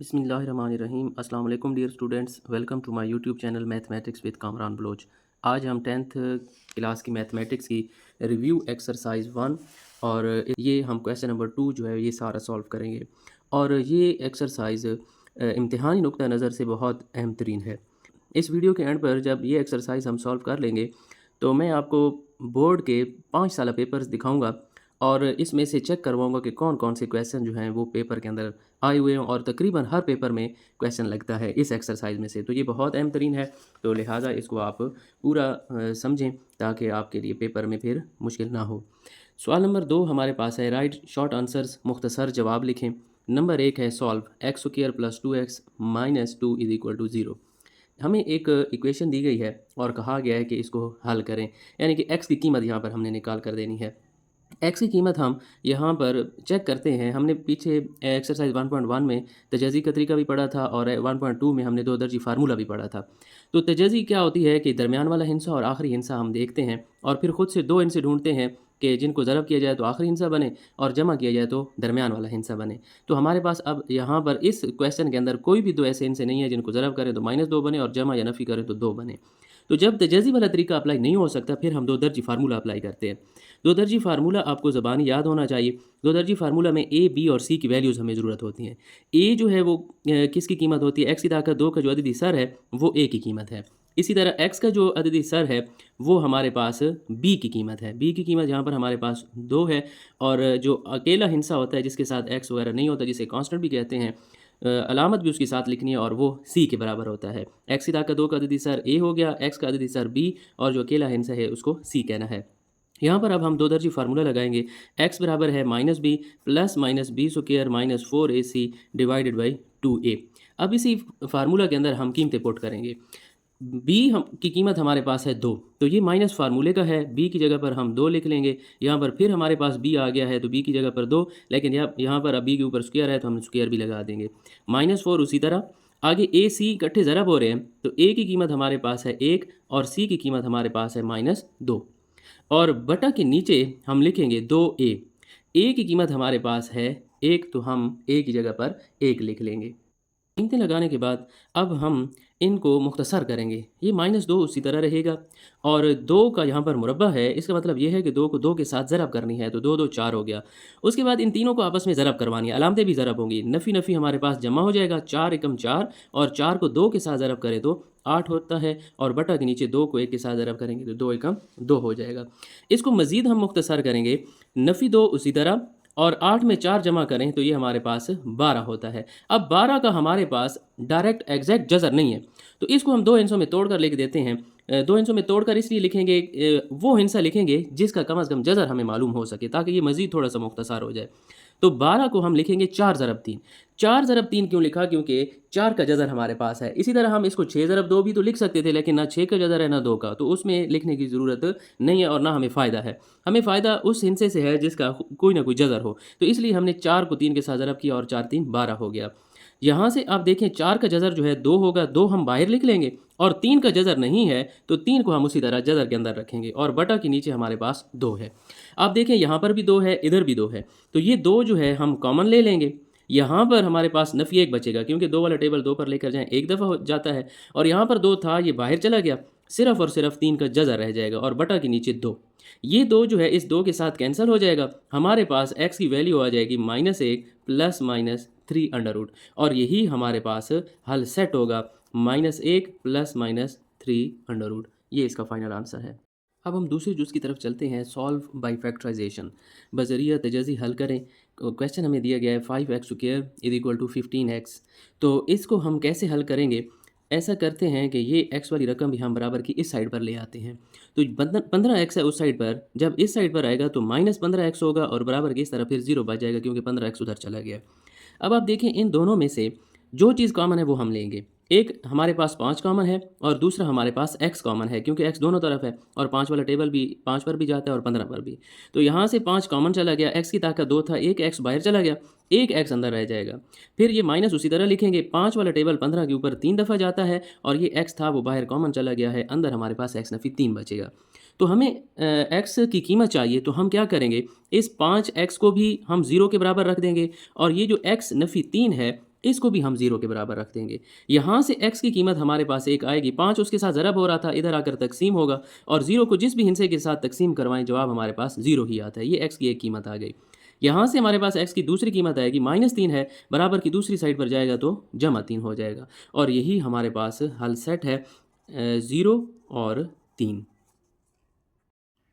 बिस्मिल्लाहिर्रहमानिर्रहीम। अस्सलाम वालेकुम dear students, welcome to my YouTube channel mathematics with Kamran Baloch. आज हम 10th क्लास की मैथमेटिक्स की रिव्यू एक्सरसाइज 1 और ये हम क्वेश्चन नंबर 2 जो है ये सारा सॉल्व करेंगे। और ये एक्सरसाइज इम्तिहानी नुक्ता नज़र से बहुत अहम तरीन है। इस वीडियो के एंड पर जब ये एक्सरसाइज हम सॉल्व कर लेंगे तो मैं आपको बोर्ड के 5 साल पेपर्स दिखाऊंगा और इसमें से चेक करवाऊंगा कि कौन कौन से क्वेश्चन जो हैं वो पेपर के अंदर आए हुए हैं और तकरीबन हर पेपर में क्वेश्चन लगता है इस एक्सरसाइज में से। तो ये बहुत अहम तरीन है, तो लिहाजा इसको आप पूरा समझें ताकि आपके लिए पेपर में फिर मुश्किल ना हो। सवाल नंबर 2 हमारे पास है, राइट शॉर्ट आंसर्स, मुख्तसर जवाब लिखें। नंबर 1 है solve x square plus 2x minus 2 is equal to 0। हमें एक इक्वेशन दी गई है और कहा गया है कि इसको हल करें, यानी कि x की कीमत यहाँ पर हमने निकाल कर देनी है। एक्स की कीमत हम यहाँ पर चेक करते हैं। हमने पीछे एक्सरसाइज 1.1 में तजाज़ी का तरीका भी पढ़ा था और 1.2 में हमने दो दर्जी फार्मूला भी पढ़ा था। तो तजाज़ी क्या होती है कि दरमियान वाला हिस्सा और आखिरी हिस्सा हम देखते हैं और फिर ख़ुद से दो हिस्से ढूंढते हैं कि जिनको ज़रब किया जाए तो आखिरी हिस्सा बने और जमा किया जाए तो दरमियान वाला हिस्सा बने। तो हमारे पास अब यहाँ पर इस क्वेश्चन के अंदर कोई भी दो ऐसे हिस्से नहीं है जिनको ज़रब करें तो -2 बने और जमा या नफ़ी करें तो 2 बने। तो जब तजाज़ी वाला तरीका अप्लाई नहीं हो सकता फिर हम दो दर्जी फार्मूला अप्लाई करते हैं। दो दर्जी फार्मूला आपको ज़बानी याद होना चाहिए। दो दर्जी फार्मूला में ए, बी और सी की वैल्यूज़ हमें ज़रूरत होती हैं। ए जो है वो किसकी कीमत होती है, एक्स की ताकत 2 का जो अददी सर है वो ए की कीमत है। इसी तरह एक्स का जो अददी सर है वो हमारे पास बी की कीमत है। बी की कीमत यहाँ पर हमारे पास 2 है और जो अकेला हिस्सा होता है जिसके साथ एक्स वगैरह नहीं होता, जिसे कांस्टेंट भी कहते हैं, अलामत भी उसके साथ लिखनी है और वो सी के बराबर होता है। एक्स की ताकत 2 का अददी सर ए हो गया, एक्स का अददी सर बी और जो अकेला हिस्सा है उसको सी कहना है। यहाँ पर अब हम दो दर्जी फार्मूला लगाएंगे। x बराबर है minus b plus minus b square minus 4ac divided by 2a। अब इसी फार्मूला के अंदर हम कीमतें पुट करेंगे। b हम की कीमत हमारे पास है 2, तो ये माइनस फार्मूले का है, b की जगह पर हम 2 लिख लेंगे। यहाँ पर फिर हमारे पास b आ गया है तो b की जगह पर 2, लेकिन यहाँ पर अब b के ऊपर स्क्वायर है तो हम स्क्वायर भी लगा देंगे। -4 उसी तरह आगे a c इकट्ठे ज़रब हो रहे हैं तो a की कीमत हमारे पास है 1 और c की कीमत हमारे पास है -2 और बटा के नीचे हम लिखेंगे 2a। a की कीमत हमारे पास है 1 तो हम a की जगह पर 1 लिख लेंगे। कीमतें लगाने के बाद अब हम इनको मुख्तसर करेंगे। ये -2 उसी तरह रहेगा और 2 का यहाँ पर मुरब्बा है, इसका मतलब ये है कि 2 को 2 के साथ ज़रब करनी है तो 2 2 4 हो गया। उसके बाद इन तीनों को आपस में ज़रब करवानी है, अलामतें भी ज़रब होंगी। नफ़ी नफ़ी हमारे पास जमा हो जाएगा, 4 एकम 4 और 4 को 2 के साथ ज़रब करें तो 8 होता है और बटा के नीचे 2 को 1 के साथ ज़रब करेंगे तो 2 एकम 2 हो जाएगा। इसको मज़ीद हम मुख्तसर करेंगे, नफ़ी 2 उसी तरह और 8 में 4 जमा करें तो ये हमारे पास 12 होता है। अब 12 का हमारे पास डायरेक्ट एग्जैक्ट जज़र नहीं है तो इसको हम दो हिस्सों में तोड़कर लिख देते हैं। दो हिस्सों में तोड़कर इसलिए लिखेंगे, वो हिस्सा लिखेंगे जिसका कम से कम जज़र हमें मालूम हो सके ताकि ये मज़ीद थोड़ा सा मुख्तसर हो जाए। तो 12 को हम लिखेंगे 4 ज़रब 3। 4 ज़रब 3 क्यों लिखा, क्योंकि 4 का जज़र हमारे पास है। इसी तरह हम इसको 6 ज़रब 2 भी तो लिख सकते थे, लेकिन ना 6 का जज़र है ना 2 का, तो उसमें लिखने की ज़रूरत नहीं है और ना हमें फ़ायदा है। हमें फ़ायदा उस हिस्से से है जिसका कोई ना कोई जज़र हो, तो इसलिए हमने 4 को 3 के साथ ज़रब किया और 4 3 12 हो गया। यहाँ से आप देखें 4 का जज़र जो है 2 होगा, 2 हम बाहर लिख लेंगे और 3 का जज़र नहीं है तो 3 को हम उसी तरह जज़र के अंदर रखेंगे और बटा के नीचे हमारे पास 2 है। आप देखें यहाँ पर भी 2 है, इधर भी 2 है, तो ये 2 जो है हम कॉमन ले लेंगे। यहाँ पर हमारे पास नफ़ी 1 बचेगा क्योंकि 2 वाला टेबल 2 पर लेकर जाएं एक दफ़ा हो जाता है और यहाँ पर 2 था ये बाहर चला गया, सिर्फ़ और सिर्फ 3 का जज़र रह जाएगा और बटा के नीचे 2। ये 2 जो है इस 2 के साथ कैंसिल हो जाएगा, हमारे पास x की वैल्यू आ जाएगी -1 प्लस -3 अंडर रूट और यही हमारे पास हल सेट होगा, -1 प्लस -3 अंडर रूट। ये इसका फाइनल आंसर है। अब हम दूसरे जुज़ की तरफ चलते हैं, सॉल्व बाय फैक्टराइजेशन। बज़रिया तजाज़ी हल करें। क्वेश्चन हमें दिया गया है 5x square is equal to 15x। तो इसको हम कैसे हल करेंगे, ऐसा करते हैं कि ये x वाली रकम भी हम बराबर की इस साइड पर ले आते हैं। तो 15x है उस साइड पर, जब इस साइड पर आएगा तो -15x होगा और बराबर की इस तरफ फिर 0 बच जाएगा क्योंकि 15x उधर चला गया। अब आप देखें इन दोनों में से जो चीज़ कॉमन है वो हम लेंगे। एक हमारे पास 5 कॉमन है और दूसरा हमारे पास x कॉमन है क्योंकि x दोनों तरफ है और 5 वाला टेबल भी 5 पर भी जाता है और 15 पर भी। तो यहाँ से 5 कॉमन चला गया, x की ताकत 2 था, एक x बाहर चला गया, एक x अंदर रह जाएगा। फिर ये माइनस उसी तरह लिखेंगे, 5 वाला टेबल 15 के ऊपर 3 दफ़ा जाता है और ये x था वो बाहर कॉमन चला गया है, अंदर हमारे पास x नफ़ी 3 बचेगा। तो हमें x की कीमत चाहिए तो हम क्या करेंगे, इस 5x को भी हम 0 के बराबर रख देंगे और ये जो x नफ़ी 3 है इसको भी हम 0 के बराबर रख देंगे। यहाँ से x की कीमत हमारे पास 1 आएगी, 5 उसके साथ ज़रब हो रहा था, इधर आकर तकसीम होगा और 0 को जिस भी हिस्से के साथ तकसीम करवाएँ जवाब हमारे पास 0 ही आता है। ये x की एक कीमत आ गई। यहाँ से हमारे पास x की दूसरी कीमत आएगी, -3 है, बराबर की दूसरी साइड पर जाएगा तो -3 हो जाएगा और यही हमारे पास हल सेट है 0 और 3।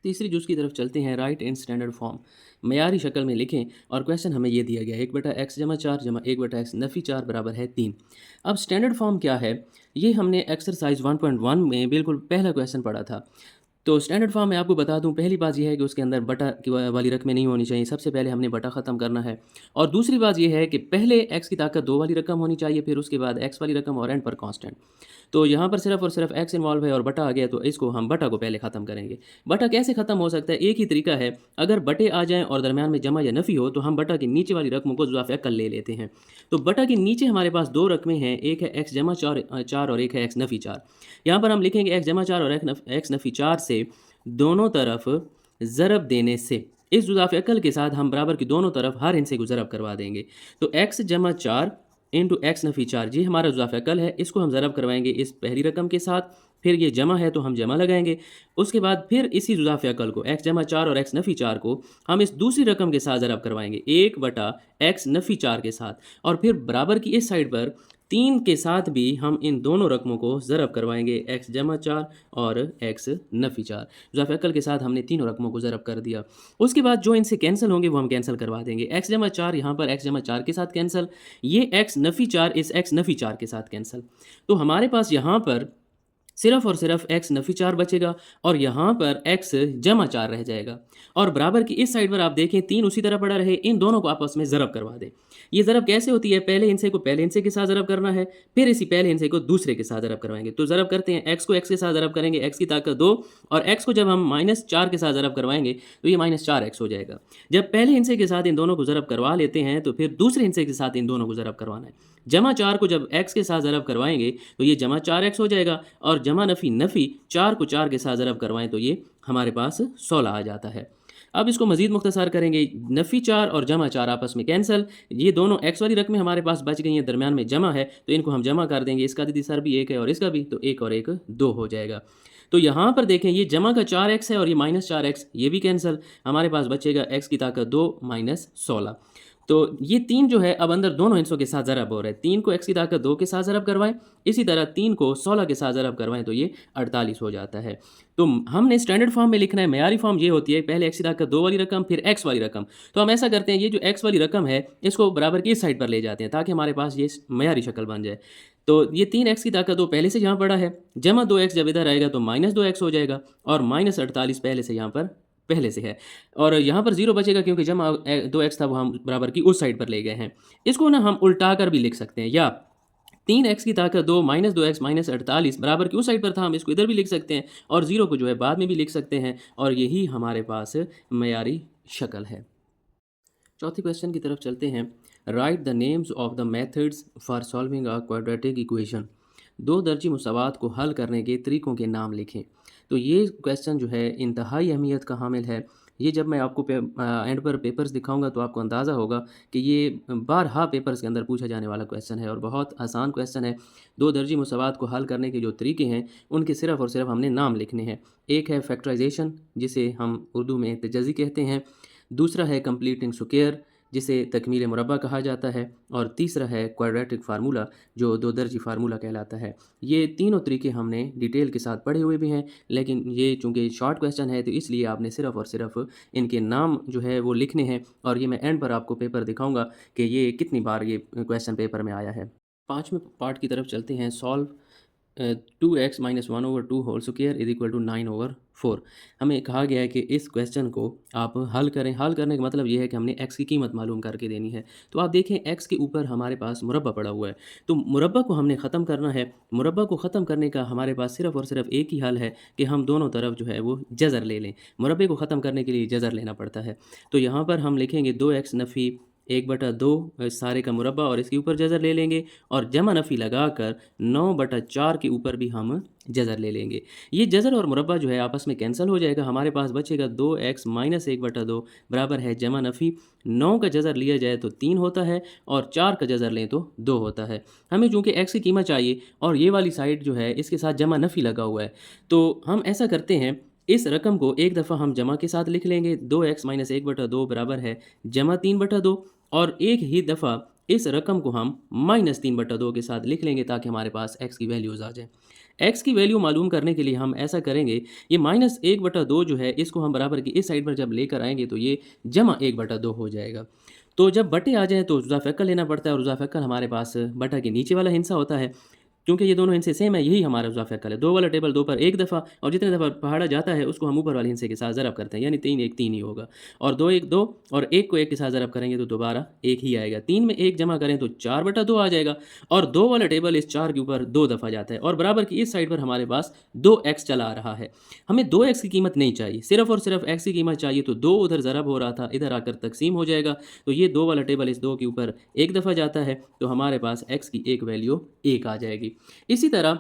तीसरी जुज़ की तरफ चलते हैं। राइट इन स्टैंडर्ड फॉर्म, मयारी शक्ल में लिखें और क्वेश्चन हमें ये दिया गया है 1/x जमा 4 जमा 1/x नफ़ी 4 बराबर है 3। अब स्टैंडर्ड फॉर्म क्या है, ये हमने एक्सरसाइज 1.1 में बिल्कुल पहला क्वेश्चन पढ़ा था। तो स्टैंडर्ड फॉर्म में आपको बता दूं, पहली बात यह है कि उसके अंदर बटा की वाली रकमें नहीं होनी चाहिए, सबसे पहले हमने बटा ख़त्म करना है। और दूसरी बात यह है कि पहले x की ताकत 2 वाली रकम होनी चाहिए, फिर उसके बाद x वाली रकम और एंड पर कांस्टेंट। तो यहाँ पर सिर्फ और सिर्फ x इन्वॉल्व है और बटा आ गया, तो इसको हम बटा को पहले ख़त्म करेंगे। बटा कैसे ख़त्म हो सकता है, एक ही तरीका है, अगर बटे आ जाएँ और दरमियान में जमा या नफ़ी हो तो हम बटा के नीचे वाली रकमों को इज़ाफ़ा कर ले लेते हैं। तो बटा के नीचे हमारे पास 2 रकमें हैं, एक है x जमा 4 और एक है x नफ़ी 4। यहाँ पर हम लिखेंगे x जमा 4 और x नफ़ी 4 से दोनों तरफ ज़रब देने से इस जुज़ाफ़ अकल के साथ हम बराबर की दोनों तरफ हर हिस्से को ज़रब करवा देंगे। तो x जमा 4 इंटू x नफ़ी 4, ये हमारा जुज़ाफ़ अकल है, इसको हम ज़रब करवाएंगे इस पहली रकम के साथ, फिर ये जमा है तो हम जमा लगाएंगे। उसके बाद फिर इसी जुज़ाफ़ अकल को x जमा 4 और x नफ़ी 4 को हम इस दूसरी रकम के साथ ज़रब करवाएंगे 1/x नफ़ी 4 के साथ, और फिर बराबर की इस साइड पर 3 के साथ भी हम इन दोनों रकमों को ज़रब करवाएंगे x जमा 4 और x नफ़ी 4। इज़ाफ़े अकल के साथ हमने तीनों रकमों को ज़रब कर दिया। उसके बाद जो इनसे कैंसिल होंगे वो हम कैंसिल करवा देंगे। x जमा 4 यहाँ पर x जमा 4 के साथ कैंसिल, ये x नफ़ी 4 इस x नफ़ी 4 के साथ कैंसिल। तो हमारे पास यहाँ पर सिर्फ और सिर्फ x नफ़ी 4 बचेगा और यहाँ पर x जमा 4 रह जाएगा। और बराबर की इस साइड पर आप देखें 3 उसी तरह पड़ा रहे, इन दोनों को आपस में ज़रब करवा दें। ये ज़रब कैसे होती है, पहले हिस्से को पहले हिस्से के साथ ज़रब करना है, फिर इसी पहले हिस्से को दूसरे के साथ ज़रब करवाएंगे। तो ज़रब करते हैं, x को x के साथ ज़रब करेंगे, x की ताकत 2, और x को जब हम -4 के साथ ज़रब करवाएंगे तो ये -4x हो जाएगा। जब पहले हिस्से के साथ इन दोनों को ज़रब करवा लेते हैं तो फिर दूसरे हिस्से के साथ इन दोनों को ज़रब करवाना है। जमा 4 को जब x के साथ ज़रब करवाएंगे तो ये जमा 4x हो जाएगा, और जमा नफ़ी नफ़ी 4 को 4 के साथ ज़रब करवाएं तो ये हमारे पास 16 आ जाता है। अब इसको मज़ीद मुख्तसर करेंगे, नफ़ी 4 और जमा 4 आपस में कैंसल, ये दोनों x वाली रकमें हमारे पास बच गई हैं, दरमियान में जमा है तो इनको हम जमा कर देंगे, इसका दीदी सर भी 1 है और इसका भी, तो 1 और 1 2 हो जाएगा। तो यहाँ पर देखें ये जमा का 4x है और ये -4x, ये भी कैंसिल, हमारे पास बचेगा x की ताकत 2 -16। तो ये 3 जो है अब अंदर दोनों हिस्सों के साथ ज़रब हो रहा है, 3 को x की ताकत 2 के साथ ज़रब करवाएं, इसी तरह 3 को 16 के साथ ज़रब करवाएं तो ये 48 हो जाता है। तो हमने स्टैंडर्ड फॉर्म में लिखना है, मयारी फॉर्म ये होती है पहले x की ताकत 2 वाली रकम फिर x वाली रकम। तो हम ऐसा करते हैं, ये जो x वाली रकम है इसको बराबर की इस साइड पर ले जाते हैं ताकि हमारे पास ये मयारी शक्ल बन जाए। तो ये 3x की ताकत 2 पहले से यहाँ पड़ा है, जमा 2x जब इधर आएगा तो -2x हो जाएगा, और -48 पहले से यहाँ पर पहले से है, और यहाँ पर 0 बचेगा क्योंकि जमा 2x था वो हम बराबर की उस साइड पर ले गए हैं। इसको ना हम उल्टा कर भी लिख सकते हैं, या 3x की ताकत 2 -2x -48 बराबर की उस साइड पर था, हम इसको इधर भी लिख सकते हैं और 0 को जो है बाद में भी लिख सकते हैं, और यही हमारे पास मयारी शक्ल है। चौथे क्वेश्चन की तरफ चलते हैं। Right the names of the methods for solving a quadratic equation, 2 दर्जी मुसावात को हल करने के तरीक़ों के नाम लिखें। तो ये क्वेश्चन जो है इंतहाई अहमियत का हामिल है। ये जब मैं आपको एंड पर पेपर्स दिखाऊंगा तो आपको अंदाज़ा होगा कि ये बारहा पेपर्स के अंदर पूछा जाने वाला क्वेश्चन है और बहुत आसान क्वेश्चन है। 2 दर्जी मुसावात को हल करने के जो तरीके हैं उनके सिर्फ़ और सिर्फ हमने नाम लिखने हैं। एक है फैक्टराइजेशन, जिसे हम उर्दू में तजज़ी कहते हैं, दूसरा है कंप्लीटिंग स्क्वायर, जिसे तकमील मुरब्बा कहा जाता है, और तीसरा है क्वाड्रेटिक फार्मूला, जो 2 दर्जी फार्मूला कहलाता है। ये तीनों तरीके हमने डिटेल के साथ पढ़े हुए भी हैं, लेकिन ये चूँकि शॉर्ट क्वेश्चन है तो इसलिए आपने सिर्फ़ और सिर्फ इनके नाम जो है वो लिखने हैं, और ये मैं एंड पर आपको पेपर दिखाऊंगा कि ये कितनी बार ये क्वेश्चन पेपर में आया है। 5वें पार्ट की तरफ चलते हैं। Solve 2x - 1/2 whole square is equal to 9/4। हमें कहा गया है कि इस क्वेश्चन को आप हल करें। हल करने का मतलब ये है कि हमने x की कीमत मालूम करके देनी है। तो आप देखें x के ऊपर हमारे पास मुरब्बा पड़ा हुआ है, तो मुरब्बा को हमने ख़त्म करना है। मुरब्बा को ख़त्म करने का हमारे पास सिर्फ़ और सिर्फ एक ही हल है कि हम दोनों तरफ जो है वो जज़र ले लें। मुरब्बे को ख़त्म करने के लिए जज़र लेना पड़ता है। तो यहाँ पर हम लिखेंगे 2x नफ़ी 1/2 सारे का मुरब्बा और इसके ऊपर जज़र ले लेंगे और जमा नफ़ी लगाकर 9/4 के ऊपर भी हम जज़र ले लेंगे। ये जज़र और मुरब्बा जो है आपस में कैंसल हो जाएगा, हमारे पास बचेगा 2x माइनस 1/2 बराबर है जमा नफ़ी 9 का जज़र लिया जाए तो 3 होता है और 4 का जज़र लें तो 2 होता है। हमें चूँकि x की कीमत चाहिए और ये वाली साइड जो है इसके साथ जमा नफ़ी लगा हुआ है, तो हम ऐसा करते हैं, इस रकम को एक दफ़ा हम जमा के साथ लिख लेंगे, 2x माइनस 1/2 बराबर है जमा 3/2 और एक ही दफ़ा इस रकम को हम माइनस 3/2 के साथ लिख लेंगे ताकि हमारे पास x की वैल्यूज़ आ जाए। x की वैल्यू मालूम करने के लिए हम ऐसा करेंगे, ये माइनस 1/2 जो है इसको हम बराबर की इस साइड पर जब लेकर आएंगे तो ये जमा 1/2 हो जाएगा। तो जब बटे आ जाए तो रुज़ा फ़ैक्टर लेना पड़ता है और रुज़ा फ़ैक्टर हमारे पास बटा के नीचे वाला हिस्सा होता है। क्योंकि ये दोनों हिस्से सेम है, यही हमारा रुज़ा फ़ैक्टर है। 2 वाला टेबल 2 पर एक दफ़ा और जितने दफ़ा पहाड़ा जाता है उसको हम ऊपर वाले हिस्से के साथ ज़रब करते हैं, यानी 3 1 3 ही होगा और 2 1 2 और 1 को 1 के साथ ज़रब करेंगे तो दोबारा 1 ही आएगा। 3 में 1 जमा करें तो 4/2 आ जाएगा और 2 वाला टेबल इस 4 के ऊपर 2 दफ़ा जाता है और बराबर की इस साइड पर हमारे पास 2x चला आ रहा है। हमें 2x की कीमत नहीं चाहिए, सिर्फ़ और सिर्फ x की कीमत चाहिए, तो 2 उधर ज़रब हो रहा था, इधर आकर तकसीम हो जाएगा। तो ये 2 वाला टेबल इस 2 के ऊपर एक दफ़ा जाता है तो हमारे पास x की एक वैल्यू 1 आ जाएगी। इसी तरह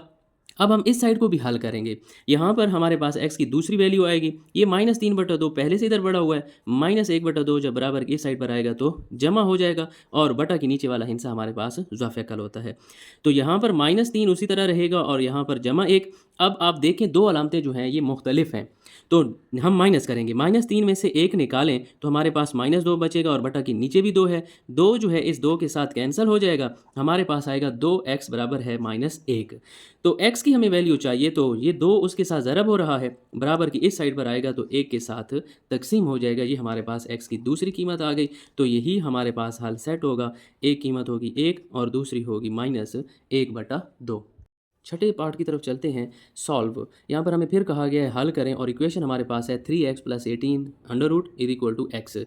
अब हम इस साइड को भी हल करेंगे। यहाँ पर हमारे पास x की दूसरी वैल्यू आएगी, ये माइनस 3/2 पहले से इधर बढ़ा हुआ है, माइनस 1/2 जब बराबर इस साइड पर आएगा तो जमा हो जाएगा और बटा के नीचे वाला हिस्सा हमारे पास ज़ाफ़िकल होता है। तो यहाँ पर -3 उसी तरह रहेगा और यहाँ पर जमा 1। अब आप देखें दो अलामतें जो हैं ये मुख्तलिफ हैं, तो हम माइनस करेंगे, -3 में से 1 निकालें तो हमारे पास -2 बचेगा और बटा के नीचे भी 2 है, 2 जो है इस 2 के साथ कैंसिल हो जाएगा, हमारे पास आएगा 2x बराबर है -1। तो x की हमें वैल्यू चाहिए, तो ये 2 उसके साथ ज़रब हो रहा है, बराबर की इस साइड पर आएगा तो 1 के साथ तकसीम हो जाएगा। ये हमारे पास x की दूसरी कीमत आ गई, तो यही हमारे पास हल सेट होगा। एक कीमत होगी 1 और दूसरी होगी -1/2। छठे पार्ट की तरफ चलते हैं, सॉल्व। यहाँ पर हमें फिर कहा गया है हल करें और इक्वेशन हमारे पास है 3x + 18 under root is equal to x।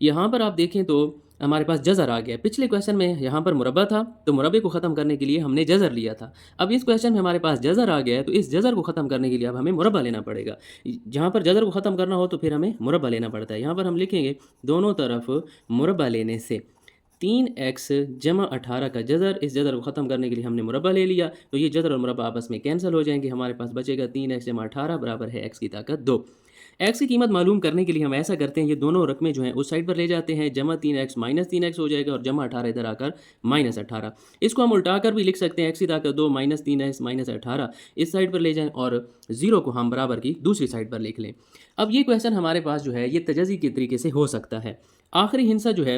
यहाँ पर आप देखें तो हमारे पास जज़र आ गया। पिछले क्वेश्चन में यहाँ पर मुरब्बा था तो मुरब्बे को ख़त्म करने के लिए हमने जज़र लिया था। अब इस क्वेश्चन में हमारे पास जज़र आ गया है तो इस जज़र को ख़त्म करने के लिए अब हमें मुरब्बा लेना पड़ेगा। जहाँ पर जज़र को ख़त्म करना हो तो फिर हमें मुरब्बा लेना पड़ता है। यहाँ पर हम लिखेंगे दोनों तरफ मुरब्बा लेने से 3x जमा 18 का जज़र, इस जज़र को ख़त्म करने के लिए हमने मुरब्बा ले लिया, तो ये जज़र और मुरब्बा आपस में कैंसिल हो जाएंगे, हमारे पास बचेगा 3x जमा 18 बराबर है x की ताकत 2। x की कीमत मालूम करने के लिए हम ऐसा करते हैं, ये दोनों रकमें जो हैं उस साइड पर ले जाते हैं, जमा 3x माइनस 3x हो जाएगा और जमा 18 इधर आकर -18। इसको हम उल्टा कर भी लिख सकते हैं, x की ताकत 2 माइनस 3x माइनस 18 इस साइड पर ले जाएं और 0 को हम बराबर की दूसरी साइड पर लिख लें। अब ये क्वेश्चन हमारे पास जो है ये तजज़ी के तरीके से हो सकता है। आखिरी हिस्सा जो है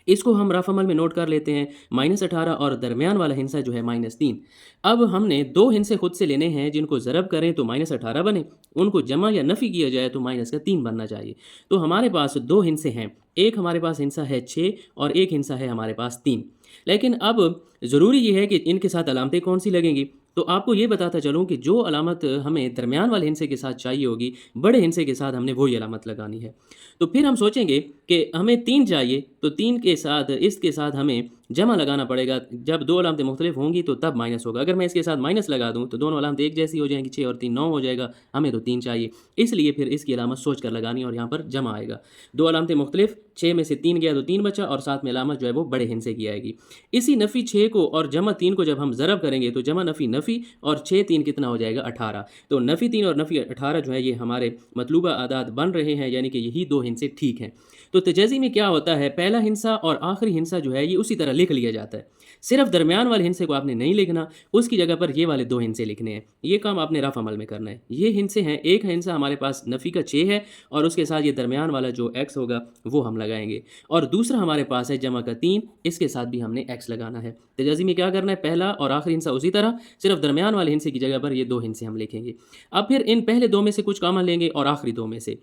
इसको हम रफ़ अमल में नोट कर लेते हैं, -18 और दरमियान वाला हिस्सा जो है -3। अब हमने दो हिस्से खुद से लेने हैं जिनको ज़रब करें तो -18 बने, उनको जमा या नफ़ी किया जाए तो -3 बनना चाहिए। तो हमारे पास दो हिस्से हैं, एक हमारे पास हिस्सा है 6 और एक हिस्सा है हमारे पास 3। लेकिन अब ज़रूरी ये है कि इनके साथ अलामतें कौन सी लगेंगी, तो आपको ये बताता चलूँ कि जो अलामत हमें दरमियान वाले हिस्से के साथ चाहिए होगी, बड़े हिस्से के साथ हमने वही अलामत लगानी है। तो फिर हम सोचेंगे कि हमें 3 चाहिए, तो 3 के साथ इसके साथ हमें जमा लगाना पड़ेगा। जब दो अलामतें मुख्तलिफ होंगी तो तब माइनस होगा। अगर मैं इसके साथ माइनस लगा दूँ तो दोनों अलामतें एक जैसी हो जाएंगी, 6 और 3 9 हो जाएगा, हमें तो 3 चाहिए, इसलिए फिर इसकी अलामत सोच कर लगानी और यहाँ पर जमा आएगा। दो अलामतें मुख्तलिफ, 6 में से 3 गया तो 3 बचा और साथ में अलामत जो है वो बड़े हिस्से की आएगी। इसी नफ़ी 6 को और जमा 3 को जब हम ज़रब करेंगे तो जमा नफ़ी नफ़ी और 6 3 कितना हो जाएगा 18। तो नफ़ी 3 और नफ़ी 18 जो है ये हमारे मतलूबा आदाद बन रहे हैं, यानी कि यही दो हिस्से ठीक हैं। तो तजाज़ी में क्या होता है, पहला हिस्सा और आखिरी हिस्सा जो है ये उसी तरह लिख लिया जाता है, सिर्फ दरमियान वाले हिस्से को आपने नहीं लिखना, उसकी जगह पर ये वाले दो हिस्से लिखने हैं। ये काम आपने रफ अमल में करना है। ये हिस्से हैं, एक हिस्सा हमारे पास नफ़ी का 6 है और उसके साथ ये दरमियान वाला जो x होगा वो हम लगाएंगे, और दूसरा हमारे पास है जमा का 3, इसके साथ भी हमने x लगाना है। तजाज़ी में क्या करना है, पहला और आखिरी हिस्सा उसी तरह, सिर्फ दरमियान वाले हिस्से की जगह पर ये दो हिस्से हम लिखेंगे। अब फिर इन पहले दो में से कुछ कॉमन लेंगे और आखिरी दो में से,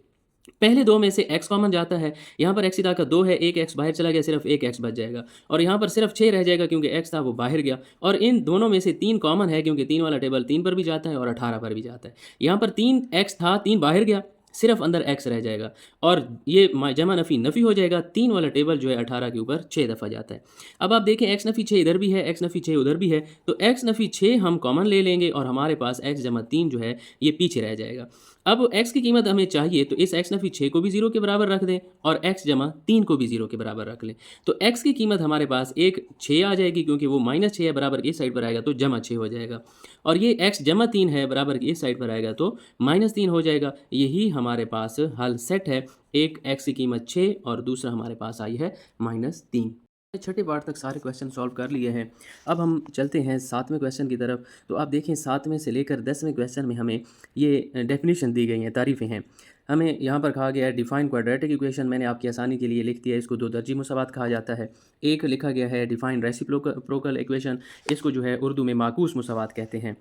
पहले दो में से x कॉमन जाता है, यहाँ पर x की ताकत 2 है, एक x बाहर चला गया, सिर्फ एक x बच जाएगा और यहाँ पर सिर्फ 6 रह जाएगा क्योंकि x था वो बाहर गया, और इन दोनों में से 3 कॉमन है क्योंकि 3 वाला टेबल 3 पर भी जाता है और 18 पर भी जाता है। यहाँ पर 3x था, 3 बाहर गया, सिर्फ अंदर x रह जाएगा और ये जमा नफ़ी नफ़ी हो जाएगा। 3 वाला टेबल जो है 18 के ऊपर 6 दफ़ा जाता है। अब आप देखें x नफ़ी 6 इधर भी है, x नफ़ी 6 उधर भी है, तो x नफ़ी 6 हम कॉमन ले लेंगे और हमारे पास x जमा 3 जो है ये पीछे रह जाएगा। अब x की कीमत हमें चाहिए तो इस x नफ़ी 6 को भी 0 के बराबर रख दें और x जमा 3 को भी 0 के बराबर रख लें। तो x की कीमत हमारे पास एक 6 आ जाएगी, क्योंकि वो -6 है बराबर की इस साइड पर आएगा तो जमा 6 हो जाएगा, और ये x जमा 3 है बराबर की इस साइड पर आएगा तो -3 हो जाएगा। यही हमारे पास हल सेट है। एक x की कीमत 6 और दूसरा हमारे पास आई है -3। छठे पार्ट तक सारे क्वेश्चन सॉल्व कर लिए हैं। अब हम चलते हैं 7वें क्वेश्चन की तरफ। तो आप देखें 7वें से लेकर 10वें क्वेश्चन में हमें ये डेफिनेशन दी गई हैं, तारीफ़ें हैं। हमें यहाँ पर कहा गया है डिफाइन क्वाड्रेटिक इक्वेशन। मैंने आपकी आसानी के लिए लिख दिया है, इसको दो दर्जी मुसावात कहा जाता है। एक लिखा गया है डिफाइन रेसिप्रोकल इक्वेशन, इसको जो है उर्दू में माकूस मुसावात कहते हैं।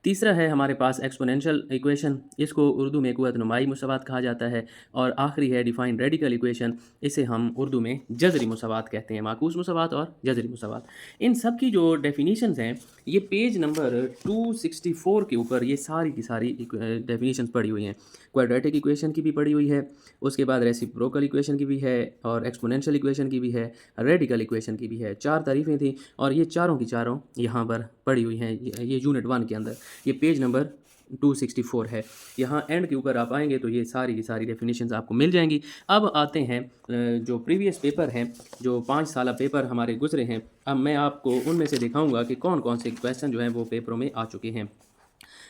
तीसरा है हमारे पास एक्सपोनेंशियल इक्वेशन, इसको उर्दू में कुव्वत नुमाई मुसावात कहा जाता है। और आखिरी है डिफाइन रेडिकल इक्वेशन, इसे हम उर्दू में जज़री मुसावात कहते हैं। माकूस मुसावात और जज़री मुसावात, इन सब की जो डेफिनीशंस हैं ये पेज नंबर 264 के ऊपर ये सारी की सारी डेफिनीशंस पड़ी हुई हैं। क्वाड्रेटिक इक्वेशन की भी पड़ी हुई है, उसके बाद रेसिप्रोकल इक्वेशन की भी है, और एक्सपोनेंशियल इक्वेशन की भी है, रेडिकल इक्वेशन की भी है। 4 तारीफ़ें थी और ये चारों की चारों यहाँ पर पड़ी हुई हैं। ये यूनिट 1 के अंदर ये पेज नंबर 264 है। यहाँ एंड के ऊपर आप आएंगे तो ये सारी की सारी डेफिनेशंस आपको मिल जाएंगी। अब आते हैं जो प्रीवियस पेपर हैं, जो 5 साल पेपर हमारे गुजरे हैं, अब मैं आपको उनमें से दिखाऊंगा कि कौन कौन से क्वेश्चन जो हैं वो पेपरों में आ चुके हैं।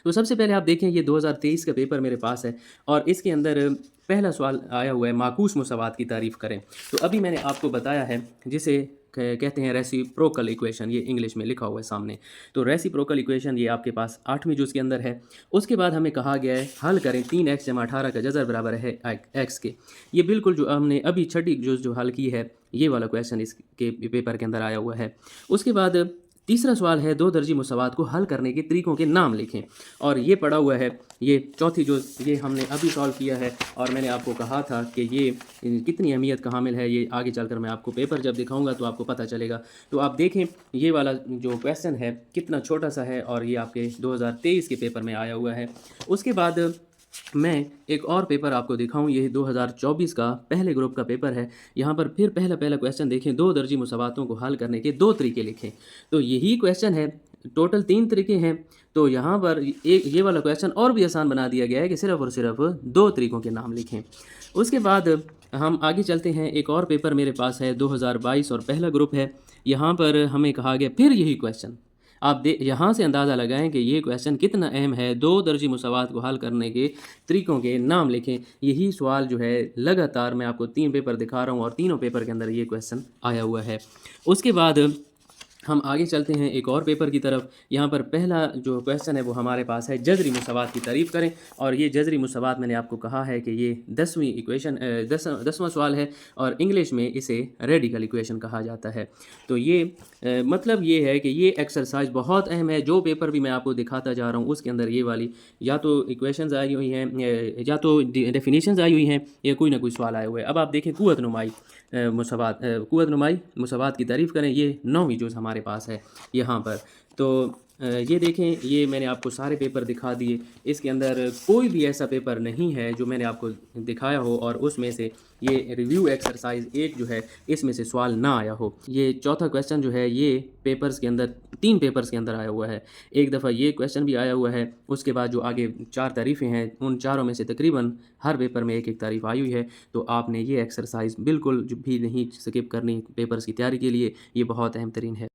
तो सबसे पहले आप देखें ये 2023 का पेपर मेरे पास है और इसके अंदर पहला सवाल आया हुआ है माकूस मुसावात की तारीफ़ करें। तो अभी मैंने आपको बताया है जिसे कहते हैं रेसिप्रोकल इक्वेशन, ये इंग्लिश में लिखा हुआ है सामने। तो रेसिप्रोकल इक्वेशन ये आपके पास 8वीं जुज़ के अंदर है। उसके बाद हमें कहा गया है हल करें 3x जमा 18 का जज़र बराबर है x के। ये बिल्कुल जो हमने अभी छठी जुज़ जो हल की है ये वाला क्वेश्चन इसके पेपर के अंदर आया हुआ है। उसके बाद तीसरा सवाल है दो दर्जी मुसावात को हल करने के तरीकों के नाम लिखें, और ये पड़ा हुआ है। ये चौथी जो ये हमने अभी सॉल्व किया है, और मैंने आपको कहा था कि ये कितनी अहमियत का हामिल है, ये आगे चलकर मैं आपको पेपर जब दिखाऊंगा तो आपको पता चलेगा। तो आप देखें ये वाला जो क्वेश्चन है कितना छोटा सा है, और ये आपके 2023 के पेपर में आया हुआ है। उसके बाद मैं एक और पेपर आपको दिखाऊं, ये 2024 का पहले ग्रुप का पेपर है। यहाँ पर फिर पहला क्वेश्चन देखें, दो दर्जी मुसावातों को हल करने के 2 तरीके लिखें। तो यही क्वेश्चन है, टोटल 3 तरीके हैं। तो यहाँ पर एक ये वाला क्वेश्चन और भी आसान बना दिया गया है कि सिर्फ और सिर्फ 2 तरीकों के नाम लिखें। उसके बाद हम आगे चलते हैं, एक और पेपर मेरे पास है 2022 और पहला ग्रुप है। यहाँ पर हमें कहा गया फिर यही क्वेश्चन। आप यहाँ से अंदाज़ा लगाएं कि ये क्वेश्चन कितना अहम है। दो दर्जी मुसावात को हल करने के तरीकों के नाम लिखें। यही सवाल जो है लगातार मैं आपको 3 पेपर दिखा रहा हूँ और तीनों पेपर के अंदर ये क्वेश्चन आया हुआ है। उसके बाद हम आगे चलते हैं एक और पेपर की तरफ। यहाँ पर पहला जो क्वेश्चन है वो हमारे पास है जज़री मुसावात की तारीफ़ करें, और ये जज़री मुसावात मैंने आपको कहा है कि ये 10वीं इक्वेशन 10वां सवाल है, और इंग्लिश में इसे रेडिकल इक्वेशन कहा जाता है। तो ये मतलब ये है कि ये एक्सरसाइज बहुत अहम है। जो पेपर भी मैं आपको दिखाता जा रहा हूँ उसके अंदर ये वाली या तो इक्वेशंस आई हुई हैं या तो डेफिनेशंस आई हुई हैं या कोई ना कोई सवाल आए हुए हैं। अब आप देखें कुव्वत नुमाई मुसावात की तारीफ़ करें, ये 9वीं जुज़ हमारे पास है यहाँ पर। तो ये देखें, ये मैंने आपको सारे पेपर दिखा दिए। इसके अंदर कोई भी ऐसा पेपर नहीं है जो मैंने आपको दिखाया हो और उसमें से ये रिव्यू एक्सरसाइज 1 जो है इसमें से सवाल ना आया हो। ये चौथा क्वेश्चन जो है ये पेपर्स के अंदर 3 पेपर्स के अंदर आया हुआ है। एक दफ़ा ये क्वेश्चन भी आया हुआ है। उसके बाद जो आगे 4 तारीफ़ें हैं उन चारों में से तकरीबन हर पेपर में एक तारीफ़ आई हुई है। तो आपने ये एक्सरसाइज बिल्कुल भी नहीं स्किप करनी पेपर्स की तैयारी के लिए, ये बहुत अहम तरीन है।